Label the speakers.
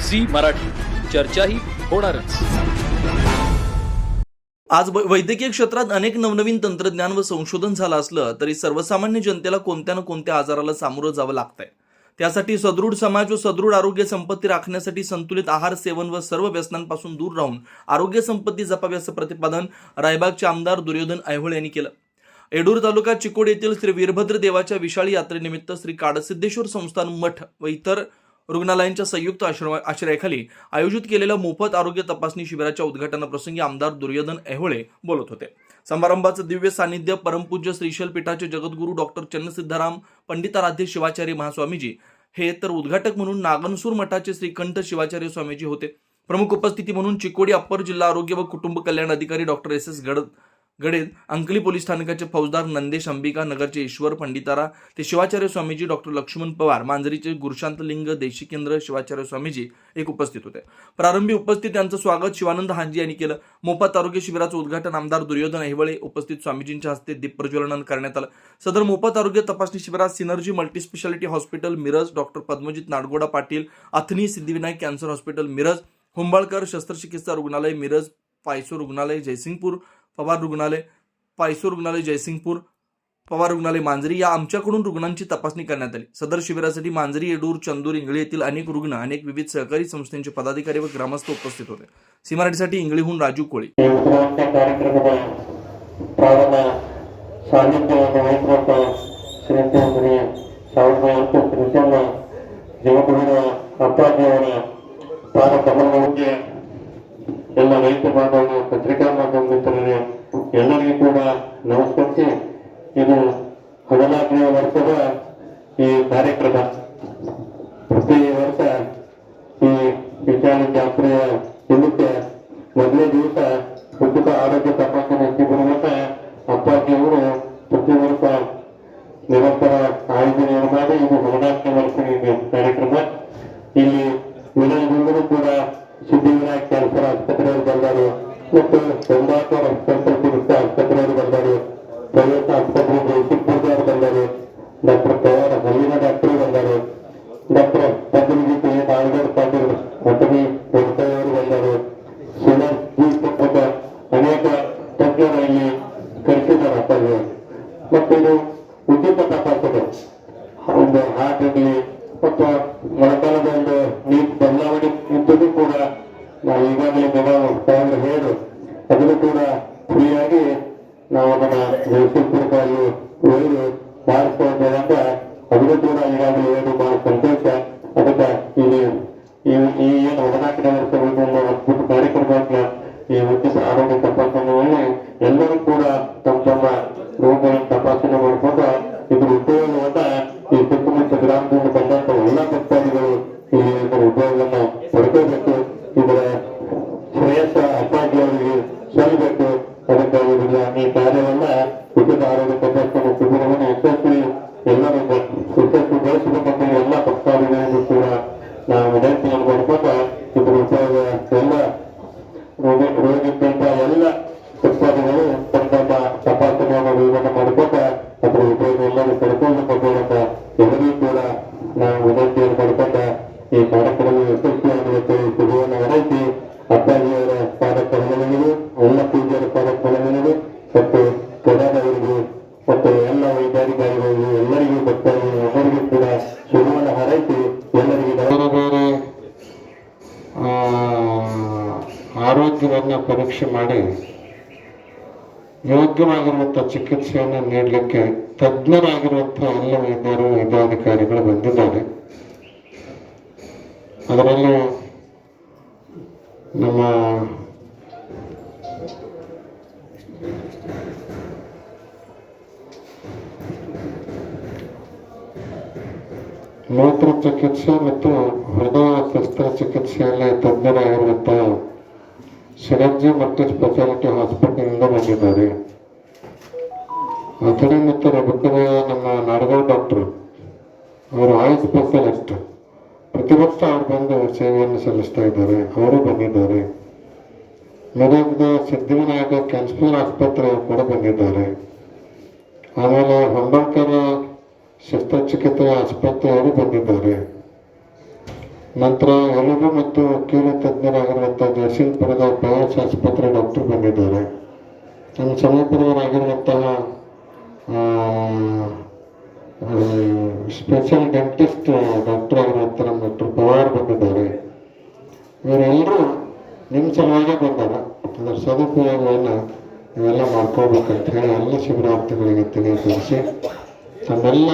Speaker 1: झी मराठी, चर्चाही होणारच.
Speaker 2: आज वैद्यकीय क्षेत्रात अनेक नवनवीन तंत्रज्ञान व संशोधन झालं असलं तरी सर्वसामान्य जनतेला कोणत्या ना कोणत्या आजाराला सामोरं जावं लागतंय. त्यासाठी सदृढ समाज व सदृढ आरोग्य संपत्ती राखण्यासाठी संतुलित आहार सेवन व सर्व व्यसनांपासून दूर राहून आरोग्य संपत्ती जपावी असं प्रतिपादन रायबागचे आमदार दुर्योधन ऐहोळे यांनी केलं. येडूर तालुका चिकोड येथील श्री वीरभद्र देवाच्या विशाळी यात्रेनिमित्त श्री काडसिद्धेश्वर संस्थान मठ व इतर रुग्णालयांच्या संयुक्त आश्रयाखाली आयोजित केलेल्या मोफत आरोग्य तपासणी शिबिराच्या उद्घाटनाप्रसंगी आमदार दुर्योधन ऐहोळे बोलत होते. समारंभाचं दिव्य सानिध्य परमपूज्य श्रीशैल पीठाचे जगद्गुरू डॉक्टर चन्नसिद्धाराम पंडिताराध्य शिवाचार्य महास्वामीजी हे तर उद्घाटक म्हणून नागनसूर मठाचे श्रीकंठ शिवाचार्य स्वामीजी होते. प्रमुख उपस्थिती म्हणून चिकोडी अप्पर जिल्हा आरोग्य व कुटुंब कल्याण अधिकारी डॉक्टर एस गडेद, अंकली पोलीस स्थानकाचे फौजदार नंदेश अंबिका, नगरचे ईश्वर पंडितारा ते शिवाचार्य स्वामीजी, डॉक्टर लक्ष्मण पवार, मांजरीचे गुरुशांत लिंग देशी केंद्र शिवाचार्य स्वामीजी एक उपस्थित होते. प्रारंभी उपस्थित यांचं स्वागत शिवानंद हांजी यांनी केलं. मोफत आरोग्य शिबिराचं उद्घाटन आमदार दुर्योधन ऐहोळे उपस्थित स्वामीजींच्या हस्ते दीप प्रज्वलन करण्यात आलं. सदर मोफत आरोग्य तपासणी शिबिरात synergy multispeciality hospital Miraj, doctor Padmajit Nadgoda Patil Athani Siddhivinayak cancer hospital Miraj, Humbalkar शस्त्रचिकित्सा रुग्णालय मिरज, पायसो रुग्णालय जयसिंगपूर, पवार रुग्णालय पायसो रुग्णालय जयसिंगपूर, पवार रुग्णालय मांजरी या आमच्याकडून रुग्णांची तपासणी करण्यात आली. सदर शिबिरासाठी मांजरी, येडूर, चंदूर, इंगळी येथील अनेक रुग्ण, अनेक विविध सहकारी संस्थांचे पदाधिकारी व ग्रामस्थ उपस्थित होते. सी मराठीसाठी इंगळीहून राजू कोळी.
Speaker 3: ಎಲ್ಲ ರೈತ ಬಾಂಧವರು ಪತ್ರಿಕಾ ಮಾಧ್ಯಮ ಮಿತ್ರರೇ ಎಲ್ಲರಿಗೂ ಕೂಡ ನಮಸ್ಕರಿಸಿ, ಇದು 14ನೇ ವರ್ಷದ ಈ ಕಾರ್ಯಕ್ರಮ. ಪ್ರತಿ ವರ್ಷ ಈ ವಿಚಾರ ಜಾತ್ರೆಯ ನಿಮಿತ್ತ ಮೊದಲನೇ ದಿವಸ ಉಚಿತ ಆರೋಗ್ಯ ತಪಾಸಣೆ ಶಿಬಿರವನ್ನು ಅಪ್ಪಾಜಿಯವರು ಪ್ರತಿ ವರ್ಷ ನಿರಂತರ ಆಯೋಜನೆಯನ್ನು ಮಾಡಿ ಇದು 14ನೇ ವರ್ಷ ಈ ಕಾರ್ಯಕ್ರಮ. ಇಲ್ಲಿ ವಿನಯದಿಂದಲೂ ಕೂಡ ಸಿದ್ಧಿವಿನಾಯಕ ಕ್ಯಾನ್ಸರ್ ಆಸ್ಪತ್ರೆಯವರು ಬಂದರು ಮತ್ತು ಗಂಗಾಧರ ಶಸ್ತ್ರಚಿಕಿತ್ಸಾ ಆಸ್ಪತ್ರೆಯವರು ಬಂದರು, ಪ್ರೈವೇಟ್ ಆಸ್ಪತ್ರೆ ಜಯಸಿಂಗ್ಪುರದವರು ಬಂದರು, ಡಾಕ್ಟರ್ ಪವಾರ ಹಲ್ಲಿನ ಡಾಕ್ಟರ್ ಬಂದರು, ಡಾಕ್ಟರ್ ಪದ್ಮಜಿತ್ ನಾಲ್ಗಡ್ ಪಾಟೀಲ್ ಅತನಿ ವ್ಯವಸಾಯವರು ಬಂದರು, ಸುನರ್ಜಿ ಪುಸ್ತಕ ಅನೇಕ ತಜ್ಞರು ಇಲ್ಲಿ ಕರೆಸಿದ್ದಾರೆ ಅಪ್ಪಾಜಿ. ಮತ್ತು ಇದು ಉಚಿತ ತಪಾಸಣೆ, ಒಂದು ಹಾರ್ಟ್ ಇರಲಿ ಮತ್ತು ಮೊಳಕಾಲದ ಒಂದು ನೀಟ್ ಬದಲಾವಣೆ ಇದ್ದರೂ ಕೂಡ ನಾವು ಈಗಾಗಲೇ ಸಾವಿರ ಹೇಳು ಅದನ್ನು ಕೂಡ ಫ್ರೀಯಾಗಿ ನಾವು ಅದನ್ನ ಜಯಸಿಂಗ್ಪುರದಲ್ಲಿ ಹೇಳಿ ಮಾಡಿಸ್ತಾ ಇದ್ದೇವೆ ಅಂತ ಅದನ್ನು ಕೂಡ ಈಗಾಗಲೇ ಹೇಳಿ ಬಹಳ ಸಂತೋಷ. ಅದಕ್ಕೆ ಈ ಏನು 14ನೇ ವರ್ಷ ಅದ್ಭುತ ಕಾರ್ಯಕ್ರಮವನ್ನು ಈ ಉಚಿತ ಆರೋಗ್ಯ ತಪಾಸಣೆಯಲ್ಲಿ ಎಲ್ಲರೂ ಕೂಡ ತಮ್ಮ ತಮ್ಮ ರೋಗಗಳನ್ನು ತಪಾಸಣೆ ಮಾಡಿಕೊಂಡು ಇದ್ರ ಉಪಯೋಗವನ್ನ ಈ ಸುತ್ತಮುತ್ತ ಗ್ರಾಮದಿಂದ ಬಂದಂತ ಎಲ್ಲ ಭಕ್ತಾದಿಗಳು ಇಲ್ಲಿ ಇದರ ಉಪಯೋಗವನ್ನು ಪಡ್ಕೋಬೇಕು. ಇದರ ಶ್ರೇಯಸ್ಸ ಅಪ್ಪಾಜಿಯವರಿಗೆ ಸಲ್ಲಬೇಕು. ಅದಕ್ಕಾಗಿ ಈ ಕಾರ್ಯವನ್ನ ಉಚಿತ ಆರೋಗ್ಯ ತಪಾಸಣೆ ಶಿಬಿರವನ್ನು ಎಲ್ಲರೂ ಯಶಸ್ವಿಗೊಳಿಸಬೇಕಂತ ಎಲ್ಲ ಭಕ್ತಾದಿಗಳಿಗೂ ಕೂಡ ನಾವು ವಿನಂತಿಯನ್ನು ಮಾಡ್ಕೊಂಡು ಇದರ ಉಪಯೋಗ ಎಲ್ಲ ರೋಗಿದ್ದಂತ ಎಲ್ಲ ಭಕ್ತಾದಿಗಳು ತಮ್ಮ ತಪಾಸಣೆಯನ್ನು ವಿವರಣೆ ಮಾಡಿಕೊಂಡು ಅದರ ಉಪಯೋಗ ಎಲ್ಲರೂ ಪಡ್ಕೊಳ್ಬೇಕು ಅಂತ ಎಲ್ಲರಿಗೂ ಕೂಡ ನಾವು ವಿನಂತಿಯನ್ನು ಮಾಡ್ಕೊಂಡ ಈ ಕಾರ್ಯಕ್ರಮ ಯಶಸ್ವಿಯಾಗುವಂತೆ ಶುಭವನ್ನು ಹೊರೈಸಿ ಅಪ್ಪಾಜಿಯವರ ಕಾರ್ಯಕ್ರಮಗಳಿಗೂ ಎಲ್ಲ ಪೂಜೆಯ ಕಾರ್ಯಕ್ರಮಗಳಿಗೂ ಮತ್ತು ಪ್ರಧಾನವರಿಗೂ ಮತ್ತು ಎಲ್ಲ ವೈದ್ಯಾಧಿಕಾರಿಗಳಿಗೂ ಎಲ್ಲರಿಗೂ ಭಕ್ತರಿಗೂ ಎಲ್ಲರಿಗೂ ಕೂಡ ಶುಭವನ್ನು ಹಾರೈಸಿ ಎಲ್ಲರಿಗೂ ಬೇರೆ ಬೇರೆ ಆರೋಗ್ಯವನ್ನು ಪರೀಕ್ಷೆ ಮಾಡಿ ಯೋಗ್ಯವಾಗಿರುವಂಥ ಚಿಕಿತ್ಸೆಯನ್ನು ನೀಡಲಿಕ್ಕೆ ತಜ್ಞರಾಗಿರುವಂಥ ಎಲ್ಲ ವೈದ್ಯರು ವೈದ್ಯಾಧಿಕಾರಿಗಳು ಬಂದಿದ್ದಾರೆ. ಅದರಲ್ಲೂ ನಮ್ಮ ಮೂತ್ರ ಚಿಕಿತ್ಸೆ ಮತ್ತು ಹೃದಯ ಶಸ್ತ್ರಚಿಕಿತ್ಸೆಯಲ್ಲಿ ತಜ್ಞರಾಗಿರುವಂಥ ಸಿನರ್ಜಿ ಮಲ್ಟಿ ಸ್ಪೆಷಾಲಿಟಿ ಹಾಸ್ಪಿಟಲ್ನಿಂದ ಬಂದಿದ್ದಾರೆ. ಅಥಣಿ ಮತ್ತು ರಬಕವೆಯ ನಮ್ಮ ನಾಡಗೌಡ ಡಾಕ್ಟರ್ ಅವರು ಐ ಸ್ಪೆಷಲಿಸ್ಟ್, ಪ್ರತಿ ವರ್ಷ ಅವ್ರು ಬಂದು ಸೇವೆಯನ್ನು ಸಲ್ಲಿಸ್ತಾ ಇದ್ದಾರೆ, ಅವರು ಬಂದಿದ್ದಾರೆ. ಮೆದಕ್ದ ಸಿದ್ಧಿವಿನಾಯಕ ಕ್ಯಾನ್ಸರ್ ಆಸ್ಪತ್ರೆ ಕೂಡ ಬಂದಿದ್ದಾರೆ. ಆಮೇಲೆ ಹೊಂಬಾಳ್ಕರ ಶಸ್ತ್ರಚಿಕಿತ್ಸಾ ಆಸ್ಪತ್ರೆಯವರು ಬಂದಿದ್ದಾರೆ. ನಂತರ ಎಲುಬು ಮತ್ತು ಕೀಲು ತಜ್ಞರಾಗಿರುವಂಥ ಜಯಸಿಂಗ್ಪುರದ PH ಆಸ್ಪತ್ರೆ ಡಾಕ್ಟರ್ ಬಂದಿದ್ದಾರೆ. ನಮ್ಮ ಸಮೀಪದವರಾಗಿರುವಂತಹ ಸ್ಪೆಷಲ್ ಡೆಂಟಿಸ್ಟ್ ಡಾಕ್ಟರ್ ಆಗಿರುವಂಥ ನಮ್ಮ ಡಾಕ್ಟರ್ ಪವಾರ್ ಬಂದಿದ್ದಾರೆ. ಇವರೆಲ್ಲರೂ ನಿಮ್ಮ ಸಲುವಾಗಿ ಬಂದಾರ. ಅದರ ಸದುಪಯೋಗವನ್ನು ನೀವೆಲ್ಲ ಮಾಡ್ಕೋಬೇಕಂತ ಹೇಳಿ ಎಲ್ಲ ಶಿಬಿರಾರ್ಥಿಗಳಿಗೆ ತಿಳಿಸಿ ತಮ್ಮೆಲ್ಲ